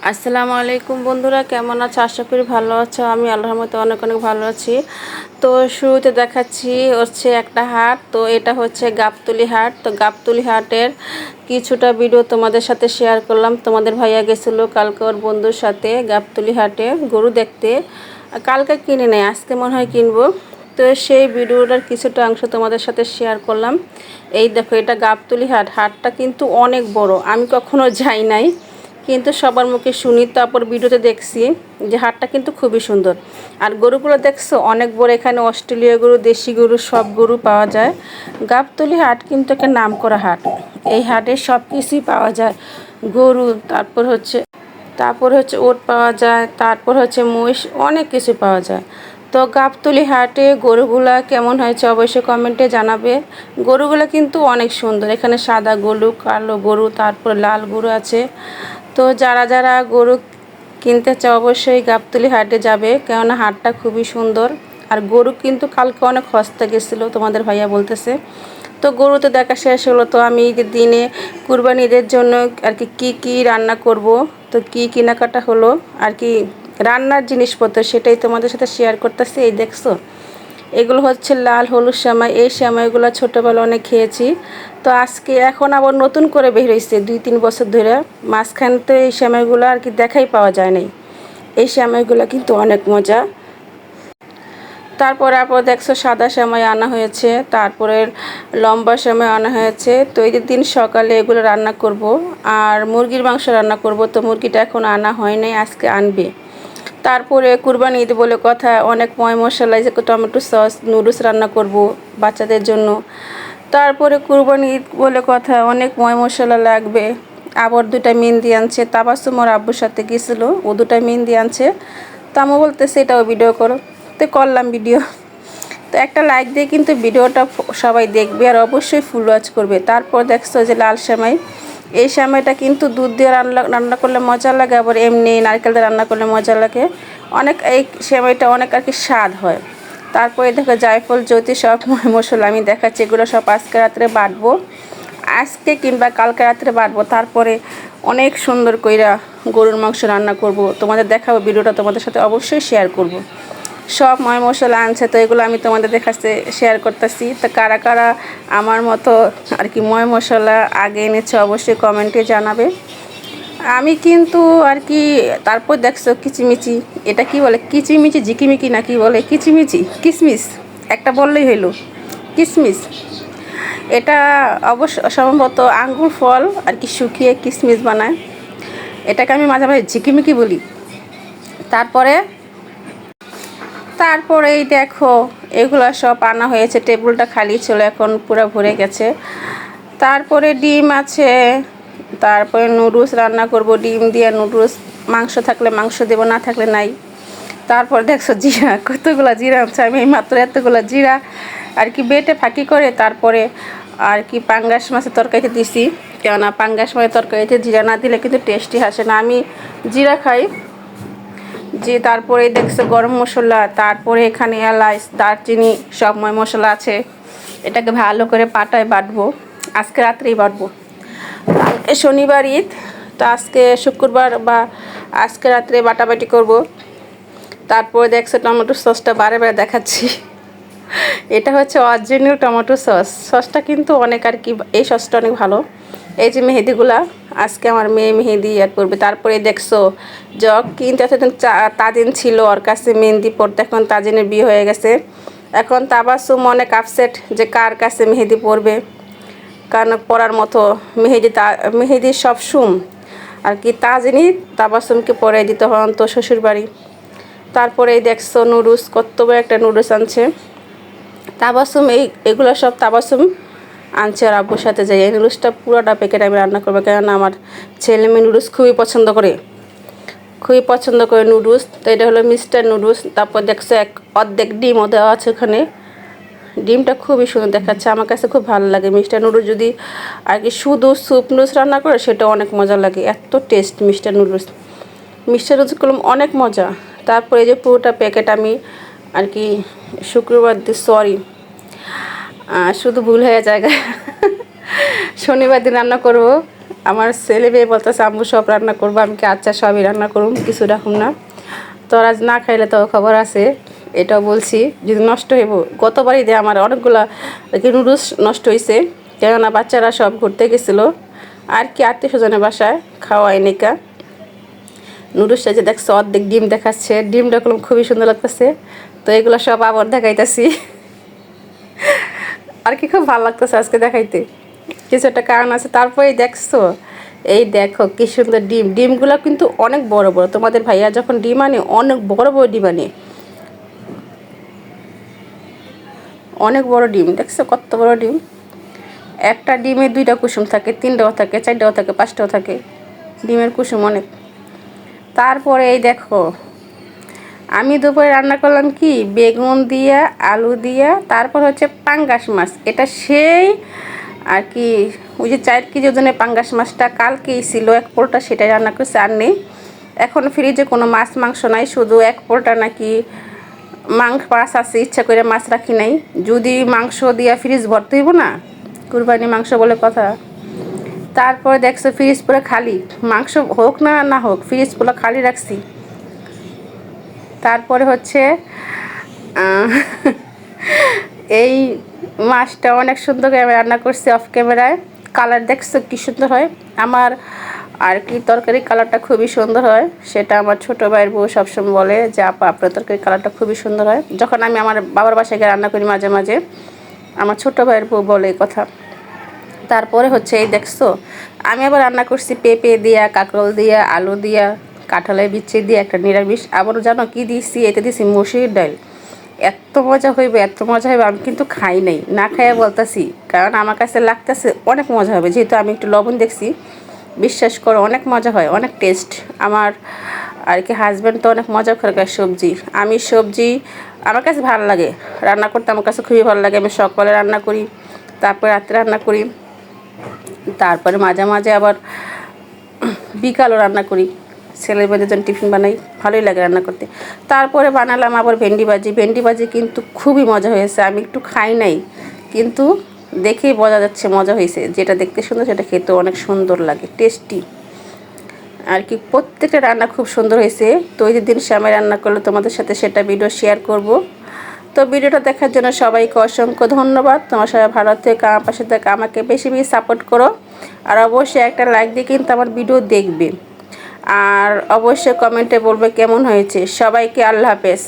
আসসালামু আলাইকুম বন্ধুরা, কেমন আছো? আশা করি ভালো আছো। আমি আল্লাহর রহমতে অনেক অনেক ভালো আছি। তো শুরুতে দেখাচ্ছি হচ্ছে একটা হাট। তো এটা হচ্ছে গাবতলী হাট। তো গাবতলী হাটের কিছুটা ভিডিও তোমাদের সাথে শেয়ার করলাম। তোমাদের ভাইয়া গেছিলো কালকে ওর বন্ধুর সাথে গাবতলী হাটে গরু দেখতে। কালকে কিনে নেয়, আজকে মনে হয় কিনবো। তো সেই ভিডিওটার কিছুটা অংশ তোমাদের সাথে শেয়ার করলাম। এই দেখো, এটা গাবতলী হাট। হাটটা কিন্তু অনেক বড়, আমি কখনো যাই নাই, কিন্তু সবার মুখে শুনি, তারপর ভিডিওতে দেখছি যে হাটটা কিন্তু খুবই সুন্দর। আর গরুগুলো দেখছো অনেক বড়। এখানে অস্ট্রেলিয়া গরু, দেশি গরু, সব গরু পাওয়া যায়। গাবতলী হাট কিন্তু একটা নাম করা হাট। এই হাটে সব কিছুই পাওয়া যায়। গরু, তারপর হচ্ছে ওট পাওয়া যায়, তারপর হচ্ছে মহিষ, অনেক কিছু পাওয়া যায়। তো গাবতলী হাটে গরুগুলা কেমন হয়েছে অবশ্যই কমেন্টে জানাবে। গরুগুলা কিন্তু অনেক সুন্দর। এখানে সাদা গরু, কালো গরু, তারপর লাল গরু আছে। তো যারা যারা গরু কিনতে চাও অবশ্যই গাবতলী হাটে যাবে, কেননা হাটটা খুবই সুন্দর। আর গরু কিন্তু কালকে অনেক সস্তা গেছিলো, তোমাদের ভাইয়া বলতেছে। তো গরু তো দেখা শেষ হলো। তো আমি ঈদের দিনে কুরবানি ঈদের জন্য আর কি কী রান্না করব, তো কী কেনাকাটা হলো আর কি রান্নার জিনিসপত্র, সেটাই তোমাদের সাথে শেয়ার করতেছি। এই দেখছো, এগুলো হচ্ছে লাল হলুদ সেমাই। এই সেমাইগুলো ছোটোবেলা অনেক খেয়েছি। তো আজকে এখন আবার নতুন করে বের হয়েছে 2-3 বছর ধরে। মাঝখানে তো এই সেমাইগুলো আর কি দেখাই পাওয়া যায় নাই। এই সেমাইগুলো কিন্তু অনেক মজা। তারপরে আবার দেখছো সাদা সেমাই আনা হয়েছে, তারপরে লম্বা সেমাই আনা হয়েছে। তো এই দিন সকালে এগুলো রান্না করব। আর মুরগির মাংস রান্না করব। তো মুরগিটা এখন আনা হয় নাই, আজকে আনবে। তারপরে কুরবানি ঈদ বলে কথা, অনেক ময় মশলা, যে টমেটো সস, নুডলস রান্না করব বাচ্চাদের জন্য। তারপরে কুরবানি ঈদ বলে কথা, অনেক ময় মশলা লাগবে। আবার 2টা মেহেন্দি আনছে। তাবাসসুম ওর আব্বুর সাথে গেছিলো, ও 2টা মেহেন্দি আনছে। তো আমি বলতেছে এটাও ভিডিও করো, তো করলাম ভিডিও। তো একটা লাইক দিয়ে কিন্তু ভিডিওটা সবাই দেখবে, আর অবশ্যই ফুল ওয়াচ করবে। তারপর দেখছো যে লাল সেমাই। এই সেমাইটা কিন্তু দুধ দিয়ে রান্না করলে মজা লাগে, আবার এমনি নারকেল দিয়ে রান্না করলে মজা লাগে অনেক। এই সেমাইটা অনেক আর কি স্বাদ হয়। তারপরে দেখো জায়ফল, জ্যোতি, সব মশলা আমি দেখাচ্ছি। এগুলো সব আজকে রাত্রে বাটবো, আজকে কিংবা কালকে রাত্রে বাটবো। তারপরে অনেক সুন্দর কইরা গরুর মাংস রান্না করব, তোমাদের দেখাবো। ভিডিওটা তোমাদের সাথে অবশ্যই শেয়ার করব। সব ময় মশলা আনছে, তো এগুলো আমি তোমাদের কাছে শেয়ার করতেছি। তো কারা কারা আমার মতো আর কি ময় মশলা আগে এনেছে অবশ্যই কমেন্টে জানাবে। আমি কিন্তু আর কি, তারপর দেখছো কিচিমিচি, এটা কি বলে, কিচিমিচি ঝিকিমিকি না কি বলে, কিচিমিচি কিসমিস একটা বললেই হইলো, কিসমিস। এটা অবশ্য সম্ভবত আঙ্গুর ফল আর কি শুকিয়ে কিসমিস বানায়। এটাকে আমি মাঝে মাঝে ঝিকিমিকি বলি। তারপরে তারপরে এই দেখো, এগুলো সব আনা হয়েছে। টেবিলটা খালি ছিল, এখন পুরো ভরে গেছে। তারপরে ডিম আছে। তারপরে নুডলস রান্না করব, ডিম দিয়ে নুডলস। মাংস থাকলে মাংস দেবো, না থাকলে নাই। তারপর দেখছো জিরা, কতগুলো জিরা আছে। আমি এই মাত্র এতগুলো জিরা আর কি বেটে ফাঁকি করে তারপরে আর কি পাঙ্গাস মাছের তরকারিতে দিছি। কেননা পাঙ্গাস মাছের তরকারিতে জিরা না দিলে কিন্তু টেস্টি আসে না। আমি জিরা খাই। যে তারপরে দেখছো গরম মশলা, তারপরে এখানে এলাচ, দারচিনি, সব ময় মশলা আছে। এটাকে ভালো করে পাটায় বাটবো, আজকে রাত্রেই বাটবো। কালকে শনিবার ঈদ, তো আজকে শুক্রবার বা আজকে রাত্রে বাটাবাটি করব। তারপরে দেখছো টমেটো সসটা বারে বারে দেখাচ্ছি। এটা হচ্ছে অরিজিনাল টমেটো সস। সসটা কিন্তু অনেক আর কি, এই সসটা অনেক ভালো। এই যে মেহেদিগুলা, আজকে আমার মেয়ে মেহেদি অ্যাড করবে। তারপরে দেখছো জগ কিন্তু এতদিন তাজিন ছিল ওর কাছে মেহেন্দি পড়তে, এখন তাজিনের বিয়ে হয়ে গেছে। এখন তাবাসসুম অনেক আপসেট যে কার কাছে মেহেদি পড়বে, কারণ পড়ার মতো মেহেদির সব সুম আর কি তাজিনি তাবাসসুমকে পরে দিতে হন তো শ্বশুর বাড়ি। তারপরে এই দেখছো নুডলস, কত বড় একটা নুডলস আনছে তাবাসসুম। এগুলো সব তাবাসসুম আনছে আর আব্বুর সাথে যাই। এই নুডলসটা পুরোটা প্যাকেট আমি রান্না করবো, কেননা আমার ছেলে মেয়ে নুডলস খুবই পছন্দ করে নুডলস। তো এটা হলো মিস্টার নুডলস। তারপর দেখছো অর্ধেক ডিমও দেওয়া আছে ওখানে। ডিমটা খুবই সুন্দর দেখাচ্ছে, আমার কাছে খুব ভালো লাগে। মিস্টার নুডলস যদি আর কি শুধু স্যুপ নুডলস রান্না করে সেটা অনেক মজা লাগে, এত টেস্ট মিস্টার নুডলসগুলো অনেক মজা। তারপরে এই যে পুরোটা প্যাকেট আমি আর কি শুক্রবার দিন, সরি শুধু ভুল হয়ে জায়গায়, শনিবার দিন রান্না করব। আমার ছেলে মেয়ে বলতেছে আম্মু সব রান্না করবো, আমি কি আচ্ছা সবই রান্না করুন, কিছু রাখুন না। তো আজ না খাইলে তো খবর আছে, এটাও বলছি যদি নষ্ট হইব। গতবারই দিয়ে আমার অনেকগুলা নুডলস নষ্ট হয়েছে, কেননা বাচ্চারা সব ঘুরতে গেছিলো আর কি আত্মীয় স্বজনের বাসায় খাওয়াই নিকা। নুডলসটা যে দেখছো অর্ধেক ডিম দেখাচ্ছে, ডিমটা খুবই সুন্দর লাগতেছে। তো এগুলো সব আবার দেখাইতেছি আর কি খুব ভালো লাগতেছে আজকে দেখাইতে, কিছু একটা কারণ আছে। তারপরে দেখছো এই দেখো কি সুন্দর ডিম, ডিমগুলো কিন্তু অনেক বড় বড়। তোমাদের ভাইয়া যখন ডিম আনে অনেক বড় বড় ডিম আনে, অনেক বড় ডিম। দেখছো কত বড় ডিম, একটা ডিমে 2টা কুসুম থাকে, 3টাও থাকে, 4টাও থাকে, 5টাও থাকে, ডিমের কুসুম অনেক। তারপরে এই দেখো আমি দুপুরে রান্না করলাম কি বেগুন দিয়া আলু দিয়া, তারপর হচ্ছে পাঙ্গাস মাছ। এটা সেই আর কি ওই যে 4 কেজি ওজনের পাঙ্গাস মাছটা কালকেই ছিল, এক পোলটা, সেটাই রান্না করছে। আর নেই এখন ফ্রিজে কোনো মাছ মাংস নাই, শুধু এক পোলটা নাকি মাছ আছে, ইচ্ছা করে মাছ রাখি নাই। যদি মাংস দিয়া ফ্রিজ ভরতে হইব না, কুরবানি মাংস বলে কথা। তারপরে দেখছো ফ্রিজ পুরো খালি, মাংস হোক না না হোক ফ্রিজ পুরো খালি রাখছি। তারপরে হচ্ছে এই মাছটা অনেক সুন্দর করে আমি রান্না করছি অফ ক্যামেরায়। কালার দেখছো কি সুন্দর হয় আমার, আর কি তরকারি কালারটা খুবই সুন্দর হয়। সেটা আমার ছোটো ভাইয়ের বউ সবসময় বলে যে আপা আপনার তরকারি কালারটা খুবই সুন্দর হয়। যখন আমি আমার বাবার বাসায় গিয়ে রান্না করি মাঝে মাঝে, আমার ছোটো ভাইয়ের বউ বলে এই কথা। তারপরে হচ্ছে এই দেখছো আমি আবার রান্না করছি পেঁপে দিয়া, কাঁকরোল দিয়া, আলু দিয়া, কাঁঠালের বিচি দিয়ে একটা নিরামিষ। আবারও জানো কি দিয়েছি, এতে দিয়েছি মসুরির ডাল। এত মজা হইবে, এত মজা হইবে, আমি কিন্তু খাই নাই, না খাইয়া বলতেছি, কারণ আমার কাছে লাগতেছে অনেক মজা হবে। যেহেতু আমি একটু লবণ দেখছি, বিশ্বাস করো অনেক মজা হয়, অনেক টেস্ট। আমার আর কি হাজব্যান্ড তো অনেক মজা করে খায় সবজি। আমি সবজি আমার কাছে ভালো লাগে রান্না করতে, আমার কাছে খুবই ভালো লাগে। আমি সকালে রান্না করি, তারপরে রাত্রে রান্না করি, তারপরে মাঝে মাঝে আবার বিকালও রান্না করি, ছেলের মেয়েদের জন্য টিফিন বানাই, ভালোই লাগে রান্না করতে। তারপরে বানালাম আবার ভেন্ডি ভাজি। ভেন্ডি ভাজি কিন্তু খুবই মজা হয়েছে, আমি একটু খাই নাই, কিন্তু দেখেই বোঝা যাচ্ছে মজা হয়েছে। যেটা দেখতে সুন্দর সেটা খেতে অনেক সুন্দর লাগে, টেস্টি আর কি। প্রত্যেকটা রান্না খুব সুন্দর হয়েছে। তো ওই দিন শ্যামাই রান্না করলে তোমাদের সাথে সেটা ভিডিও শেয়ার করব। তো ভিডিওটা দেখার জন্য সবাইকে অসংখ্য ধন্যবাদ। তোমার সবাই ভালো থেকে আমার পাশে থেকে আমাকে বেশি বেশি সাপোর্ট করো, আর অবশ্যই একটা লাইক দিয়ে কিন্তু আমার ভিডিও দেখবে, আর অবশ্যই কমেন্টে বলবে কেমন হয়েছে। সবাইকে আল্লাহ হাফেজ।